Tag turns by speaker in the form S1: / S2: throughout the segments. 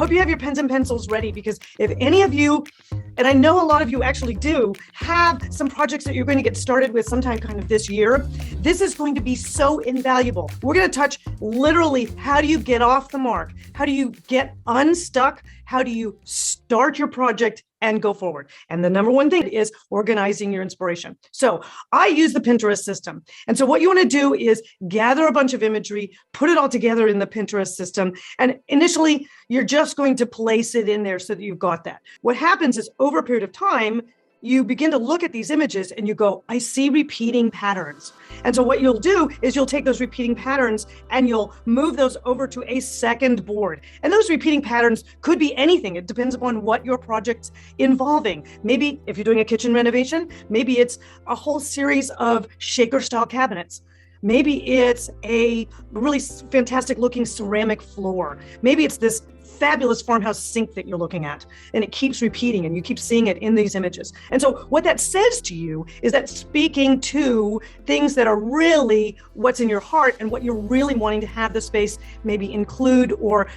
S1: hope you have your pens and pencils ready, because if any of you, and I know a lot of you actually do, have some projects that you're going to get started with sometime kind of this year, this is going to be so invaluable. We're going to touch literally, how do you get off the mark? How do you get unstuck? How do you start your project and go forward? And the number one thing is organizing your inspiration. So I use the Pinterest system. And so what you want to do is gather a bunch of imagery, put it all together in the Pinterest system. And initially, you're just going to place it in there so that you've got that. What happens is, over a period of time, you begin to look at these images and you go, I see repeating patterns. And so what you'll do is you'll take those repeating patterns and you'll move those over to a second board. And those repeating patterns could be anything. It depends upon what your project's involving. Maybe if you're doing a kitchen renovation, maybe it's a whole series of shaker style cabinets. Maybe it's a really fantastic looking ceramic floor. Maybe it's this fabulous farmhouse sink that you're looking at, and it keeps repeating and you keep seeing it in these images. And so what that says to you is that speaking to things that are really what's in your heart and what you're really wanting to have the space maybe include, or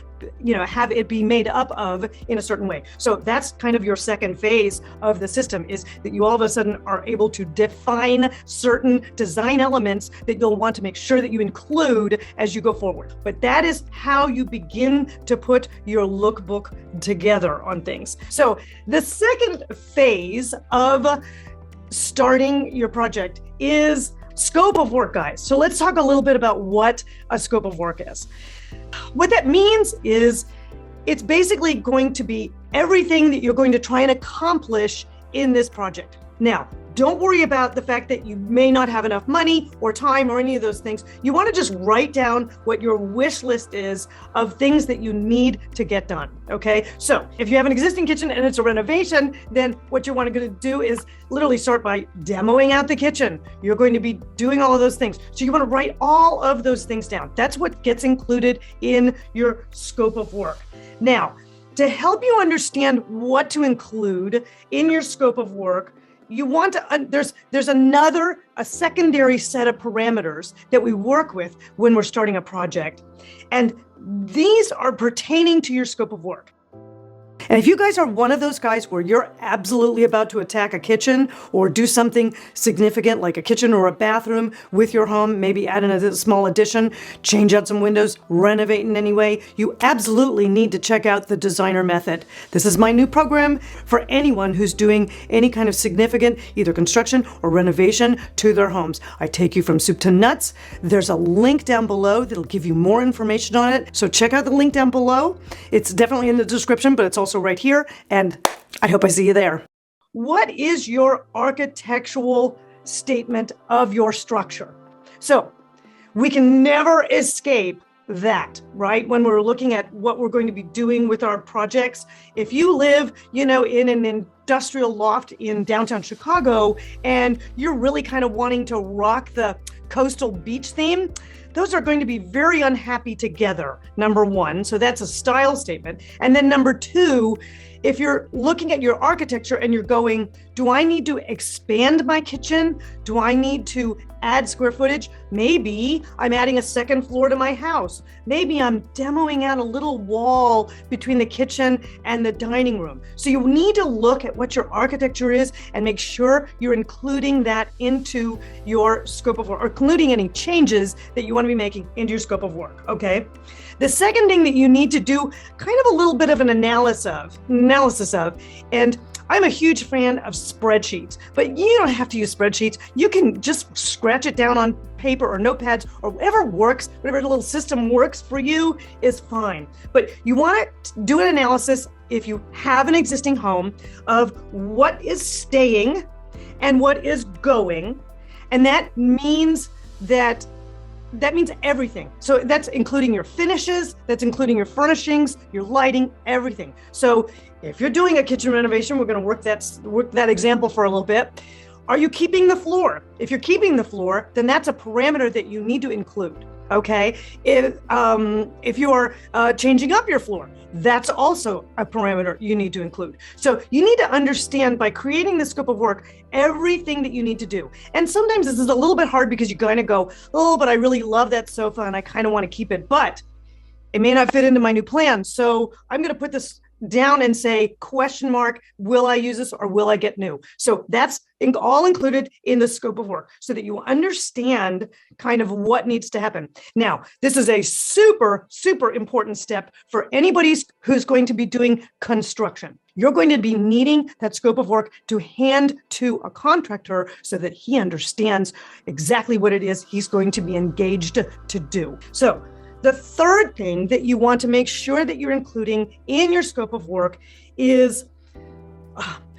S1: have it be made up of in a certain way. So that's kind of your second phase of the system, is that you all of a sudden are able to define certain design elements that you'll want to make sure that you include as you go forward. But that is how you begin to put your lookbook together on things. So the second phase of starting your project is scope of work, guys. So let's talk a little bit about what a scope of work is. What that means is it's basically going to be everything that you're going to try and accomplish in this project. Now, don't worry about the fact that you may not have enough money or time or any of those things. You want to just write down what your wish list is of things that you need to get done, okay? So if you have an existing kitchen and it's a renovation, then what you want to do is literally start by demoing out the kitchen. You're going to be doing all of those things. So you want to write all of those things down. That's what gets included in your scope of work. Now, to help you understand what to include in your scope of work, you want to, there's a secondary set of parameters that we work with when we're starting a project. And these are pertaining to your scope of work. And if you guys are one of those guys where you're absolutely about to attack a kitchen or do something significant like a kitchen or a bathroom with your home, maybe add in a small addition, change out some windows, renovate in any way, you absolutely need to check out the designer method. This is my new program for anyone who's doing any kind of significant either construction or renovation to their homes. I take you from soup to nuts. There's a link down below that'll give you more information on it. So check out the link down below. It's definitely in the description, but it's also right here, and I hope I see you there. What is your architectural statement of your structure? So we can never escape that, right? When we're looking at what we're going to be doing with our projects. If you live, in an industrial loft in downtown Chicago, and you're really kind of wanting to rock the coastal beach theme, those are going to be very unhappy together, number one. So that's a style statement. And then number two, if you're looking at your architecture and you're going, do I need to expand my kitchen? Do I need to add square footage? Maybe I'm adding a second floor to my house. Maybe I'm demoing out a little wall between the kitchen and the dining room. So you need to look at what your architecture is and make sure you're including that into your scope of work, or including any changes that you want to be making into your scope of work, okay? The second thing that you need to do, kind of a little bit of an analysis of, and I'm a huge fan of spreadsheets, but you don't have to use spreadsheets. You can just scratch it down on paper or notepads or whatever works, whatever little system works for you is fine. But you want to do an analysis, if you have an existing home, of what is staying and what is going. And that means everything. So that's including your finishes, that's including your furnishings, your lighting, everything. So if you're doing a kitchen renovation, we're going to work that example for a little bit. Are you keeping the floor? If you're keeping the floor, then that's a parameter that you need to include. Okay. If you are changing up your floor, that's also a parameter you need to include. So you need to understand, by creating the scope of work, everything that you need to do. And sometimes this is a little bit hard because you kind of go, oh, but I really love that sofa and I kind of want to keep it. But it may not fit into my new plan. So I'm going to put this down and say, question mark, will I use this or will I get new? So that's all included in the scope of work so that you understand kind of what needs to happen. Now, this is a super, super important step for anybody who's going to be doing construction. You're going to be needing that scope of work to hand to a contractor so that he understands exactly what it is he's going to be engaged to do. So the third thing that you want to make sure that you're including in your scope of work is,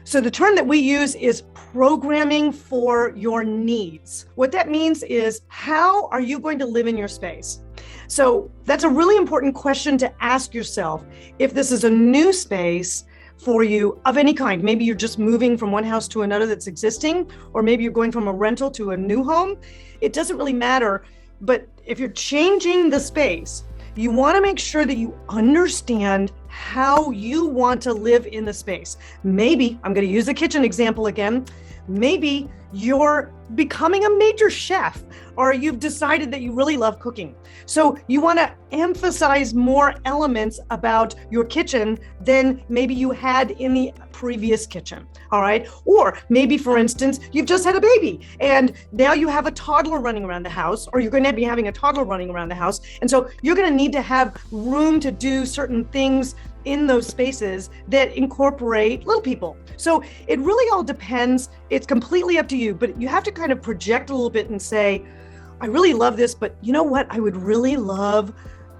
S1: so the term that we use is programming for your needs. What that means is, how are you going to live in your space? So that's a really important question to ask yourself. If this is a new space for you of any kind, maybe you're just moving from one house to another that's existing, or maybe you're going from a rental to a new home, it doesn't really matter. But if you're changing the space, you want to make sure that you understand how you want to live in the space. Maybe, I'm going to use the kitchen example again, maybe you're becoming a major chef, or you've decided that you really love cooking. So you want to emphasize more elements about your kitchen than maybe you had in the previous kitchen, all right? Or maybe, for instance, you've just had a baby and now you have a toddler running around the house, or you're going to be having a toddler running around the house. And so you're going to need to have room to do certain things in those spaces that incorporate little people. So it really all depends. It's completely up to you, but you have to kind of project a little bit and say, I really love this, but you know what? I would really love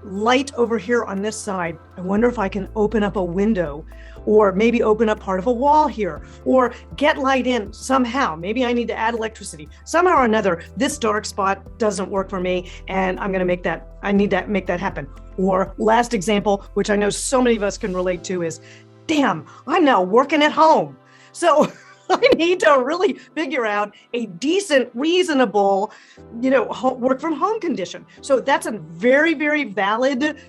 S1: light over here on this side. I wonder if I can open up a window, or maybe open up part of a wall here, or get light in somehow. Maybe I need to add electricity. Somehow or another, this dark spot doesn't work for me, and I need to make that happen. Or last example, which I know so many of us can relate to, is, damn, I'm now working at home. So I need to really figure out a decent, reasonable, work from home condition. So that's a very, very valid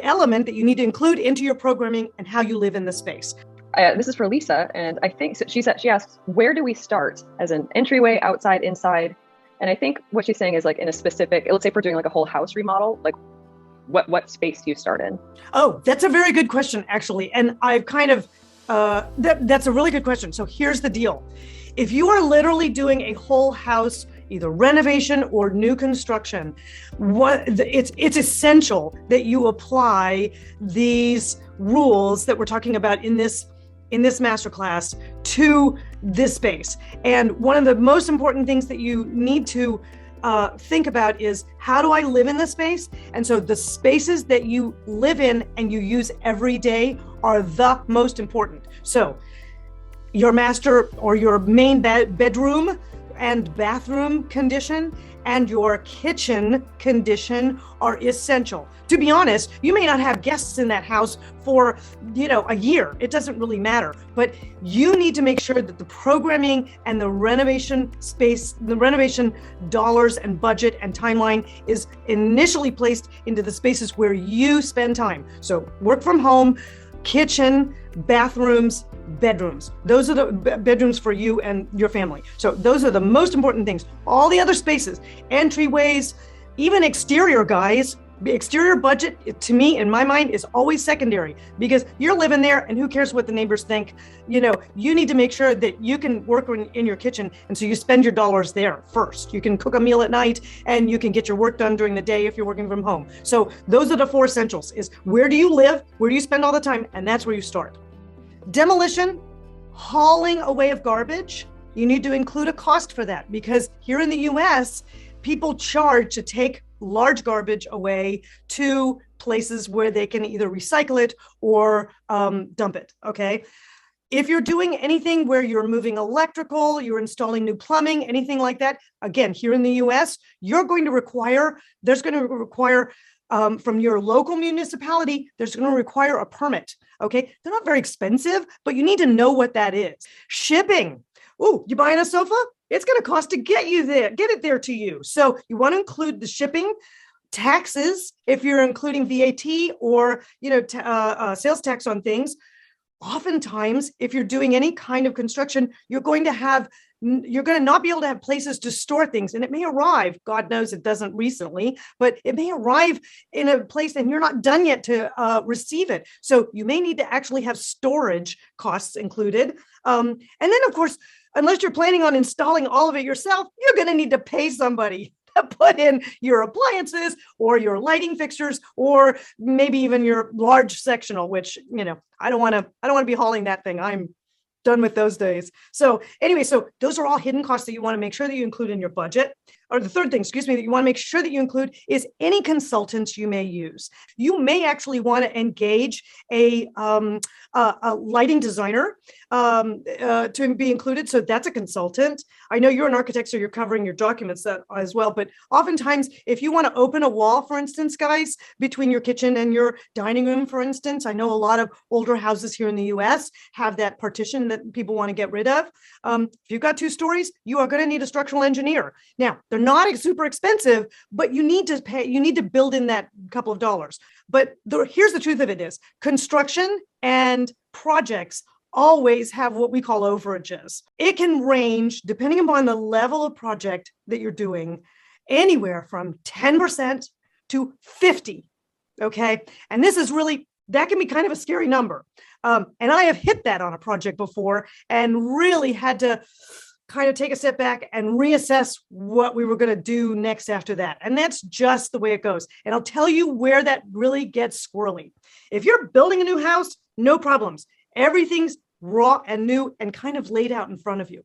S1: element that you need to include into your programming and how you live in the space.
S2: This is for Lisa, and I think so she asks, where do we start as an entryway, outside, inside? And I think what she's saying is, like, in a specific, let's say if we're doing like a whole house remodel, like what space do you start in?
S1: Oh, that's a very good question, actually. And I've kind of, that's a really good question. So here's the deal. If you are literally doing a whole house, either renovation or new construction, it's essential that you apply these rules that we're talking about in this masterclass to this space. And one of the most important things that you need to think about is, how do I live in this space? And so the spaces that you live in and you use every day are the most important. So your master or your main bedroom and bathroom condition and your kitchen condition are essential. To be honest, you may not have guests in that house for, a year. It doesn't really matter, but you need to make sure that the programming and the renovation space, the renovation dollars and budget and timeline is initially placed into the spaces where you spend time. So work from home, kitchen, bathrooms, bedrooms. Those are the bedrooms for you and your family. So those are the most important things. All the other spaces, entryways, even exterior, guys, the exterior budget, to me, in my mind, is always secondary, because you're living there and who cares what the neighbors think. You need to make sure that you can work in your kitchen. And so you spend your dollars there first. You can cook a meal at night and you can get your work done during the day if you're working from home. So those are the four essentials: is where do you live? Where do you spend all the time? And that's where you start. Demolition, hauling away of garbage, you need to include a cost for that, because here in the US, people charge to take large garbage away to places where they can either recycle it or dump it, okay? If you're doing anything where you're moving electrical, you're installing new plumbing, anything like that, again, here in the US, there's going to require from your local municipality, there's going to require a permit, okay? They're not very expensive, but you need to know what that is. Shipping. Oh, you buying a sofa? It's going to cost to get it there to you. So you want to include the shipping, taxes, if you're including VAT or, sales tax on things. oftentimes, if you're doing any kind of construction, you're going to not be able to have places to store things. And it may arrive, God knows it doesn't recently, but it may arrive in a place and you're not done yet to receive it. So you may need to actually have storage costs included. And then, of course, unless you're planning on installing all of it yourself, you're going to need to pay somebody to put in your appliances or your lighting fixtures, or maybe even your large sectional, which, I don't want to be hauling that thing. I'm done with those days. So anyway, so those are all hidden costs that you want to make sure that you include in your budget. Or the third thing, that you want to make sure that you include is any consultants you may use. You may actually want to engage a lighting designer to be included. So that's a consultant. I know you're an architect, so you're covering your documents as well. But oftentimes, if you want to open a wall, for instance, guys, between your kitchen and your dining room, for instance, I know a lot of older houses here in the US have that partition that people want to get rid of. If you've got 2 stories, you are going to need a structural engineer. Now, they're not super expensive, but you need to build in that couple of dollars. But here's the truth of it is construction and projects always have what we call overages. It can range, depending upon the level of project that you're doing, anywhere from 10% to 50%. Okay. And this is really, that can be kind of a scary number. And I have hit that on a project before and really had to kind of take a step back and reassess what we were going to do next after that. And that's just the way it goes. And I'll tell you where that really gets squirrely. If you're building a new house, no problems. Everything's raw and new and kind of laid out in front of you.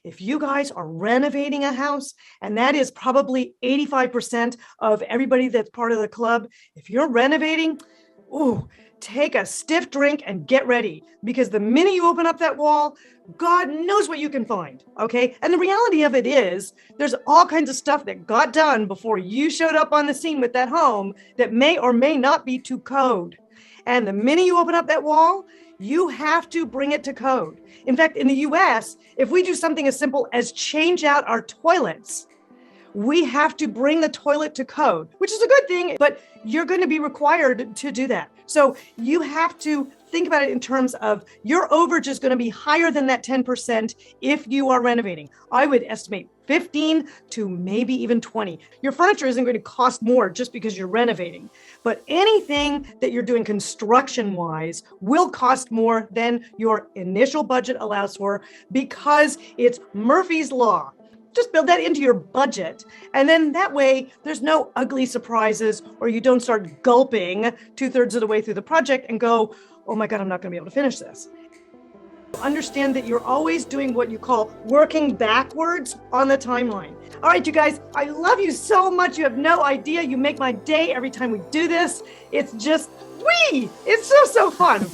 S1: If you guys are renovating a house, and that is probably 85% of everybody that's part of the club, if you're renovating, take a stiff drink and get ready, because the minute you open up that wall, God knows what you can find. Okay. And the reality of it is there's all kinds of stuff that got done before you showed up on the scene with that home that may or may not be to code. And the minute you open up that wall, you have to bring it to code. In fact, in the US, if we do something as simple as change out our toilets, we have to bring the toilet to code, which is a good thing, but you're going to be required to do that. So you have to think about it in terms of your overage is going to be higher than that 10% if you are renovating. I would estimate 15 to maybe even 20. Your furniture isn't going to cost more just because you're renovating, but anything that you're doing construction-wise will cost more than your initial budget allows for, because it's Murphy's Law. Just build that into your budget. And then that way there's no ugly surprises, or you don't start gulping 2/3 of the way through the project and go, oh my God, I'm not going to be able to finish this. Understand that you're always doing what you call working backwards on the timeline. All right, you guys, I love you so much. You have no idea. You make my day every time we do this. It's just, it's so fun.